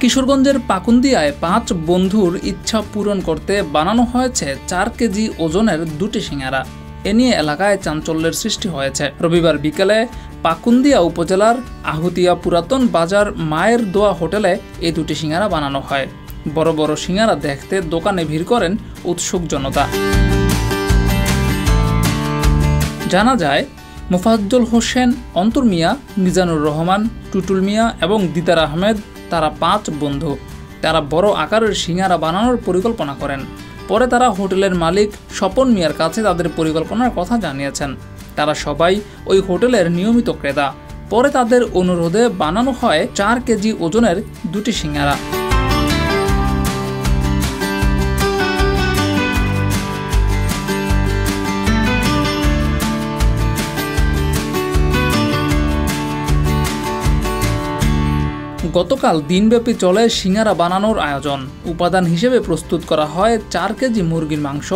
কিশোরগঞ্জের পাকুন্দিয়ায় 5 বন্ধুর ইচ্ছা পূরণ করতে বানানো হয়েছে 4 কেজি ওজনের 2টি সিঙ্গারা। এ নিয়ে এলাকায় চাঞ্চল্যের সৃষ্টি হয়েছে। রবিবার বিকেলে পাকুন্দিয়া উপজেলার আহুতিয়া পুরাতন বাজার মায়ের দোয়া হোটেলে এই 2টি সিঙ্গারা বানানো হয়। বড় বড় সিঙ্গারা দেখতে দোকানে ভিড় করেন উৎসুক জনতা। জানা যায়, মোফাজ্জল হোসেন, অন্তর মিয়া, মিজানুর রহমান, টুটুল মিয়া এবং দিদার আহমেদ তারা 5 বন্ধু। তারা বড় আকারের সিঙ্গারা বানানোর পরিকল্পনা করেন। পরে তারা হোটেলের মালিক স্বপন মিয়ার কাছে তাদের পরিকল্পনার কথা জানিয়েছেন। তারা সবাই ওই হোটেলের নিয়মিত ক্রেতা। পরে তাদের অনুরোধে বানানো হয় 4 কেজি ওজনের 2টি সিঙ্গারা। গতকাল দিনব্যাপী চলে সিঙ্গারা বানানোর আয়োজন। উপাদান হিসেবে প্রস্তুত করা হয় 4 কেজি মুরগির মাংস,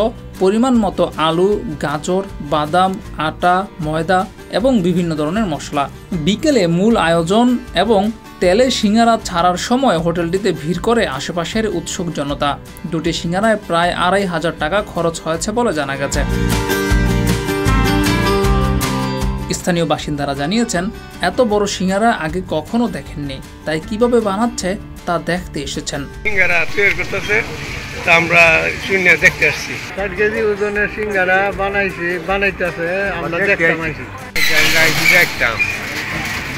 পরিমাণ মতো আলু, গাজর, বাদাম, আটা, ময়দা এবং বিভিন্ন ধরনের মশলা। বিকেলে মূল আয়োজন এবং তেলে সিঙ্গারা ছাড়ার সময় হোটেলটিতে ভিড় করে আশেপাশের উৎসুক জনতা। 2টি সিঙ্গারায় প্রায় 2500 টাকা খরচ হয়েছে বলে জানা গেছে। স্থানীয় বাসিন্দারা জানিয়েছেন, এত বড় সিঙ্গারা আগে কখনো দেখেননি, তাই কিভাবে বানাচ্ছে তা দেখতে এসেছেন। সিঙ্গারা তৈরি করতেছে, আমরা শূন্য দেখতে আসছি। 4 কেজি ওজনের সিঙ্গারা বানাইতেছে, আমরা দেখতাম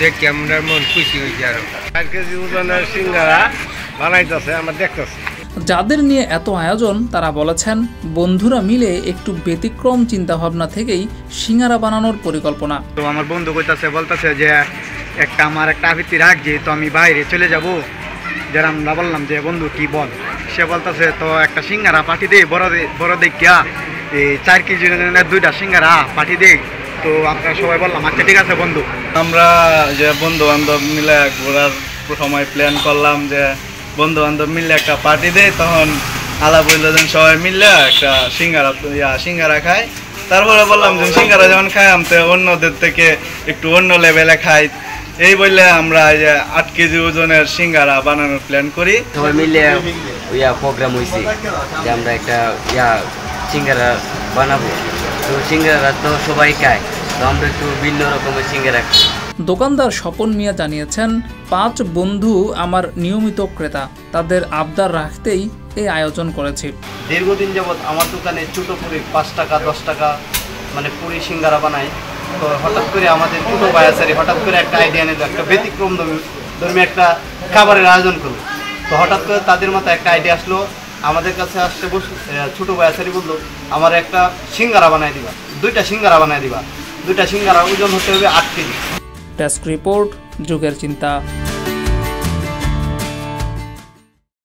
দেখে আমরা মন খুশি হয়েছে। আরো 4 কেজি ওজনের সিঙ্গারা বানাইতেছে, আমরা দেখতেছি। যাদের নিয়ে এত আয়োজন তারা বলেছেন, বন্ধুরা মিলে একটু ব্যতিক্রম চিন্তাভাবনা থেকেই সিঙ্গারা বানানোর পরিকল্পনা। তো আমার বন্ধু বলতেছে যে আমার একটা আবৃত্তি রাখছি, তো আমি বাইরে চলে যাব। যারা আমরা বললাম যে বন্ধু কি বল, সে বলতেছে তো একটা সিঙ্গারা পাঠিয়ে দে, বড় দেখিয়া 4 কেজি 2টা সিঙ্গারা পাঠিয়ে দে। তো আমরা সবাই বললাম আচ্ছা ঠিক আছে বন্ধু। আমরা যে বন্ধু বান্ধব মিলে ঘোরার সময় প্ল্যান করলাম যে বন্ধু বান্ধব মিললে একটা পার্টি দেয়, তখন আলাপ হইল যেন সবাই মিললে একটা সিঙ্গারা খায়। তারপরে বললাম যে সিঙ্গারা যখন খাই আমি তো অন্যদের থেকে একটু অন্য লেভেলে খাই। এই বললে আমরা 8 কেজি ওজনের সিঙ্গারা বানানোর প্ল্যান করি। সবাই মিলে প্রোগ্রাম হয়েছে যে আমরা একটা সিঙ্গারা বানাবো। তো সিঙ্গারা তো সবাই খায়, তো আমরা একটু ভিন্ন রকমের সিঙ্গারা খাই। দোকানদার স্বপন মিয়া জানিয়েছেন, 5 বন্ধু আমার নিয়মিত ক্রেতা, তাদের আবদার রাখতেই এই আয়োজন করেছি। দীর্ঘদিন যাবৎ আমার দোকানে ছোটো পুরি 5 টাকা 10 টাকা মানে পুরি সিঙ্গারা বানাই। তো হঠাৎ করে আমাদের ছোটো বায়াসারি হঠাৎ করে একটা আইডিয়া নিল, একটা ব্যতিক্রম ধর্মী একটা খাবারের আয়োজন করবো। তো হঠাৎ করে তাদের মতো একটা আইডিয়া আসলো, আমাদের কাছে আসতে ছোটো বায়াসারি বললো আমার একটা সিঙ্গারা বানাই দিবা, 2টা সিঙ্গারা বানাই দিবা। 2টা সিঙ্গারা ওজন হতে হবে 8 কেজি। ডেস্ক রিপোর্ট, যুগের চিন্তা।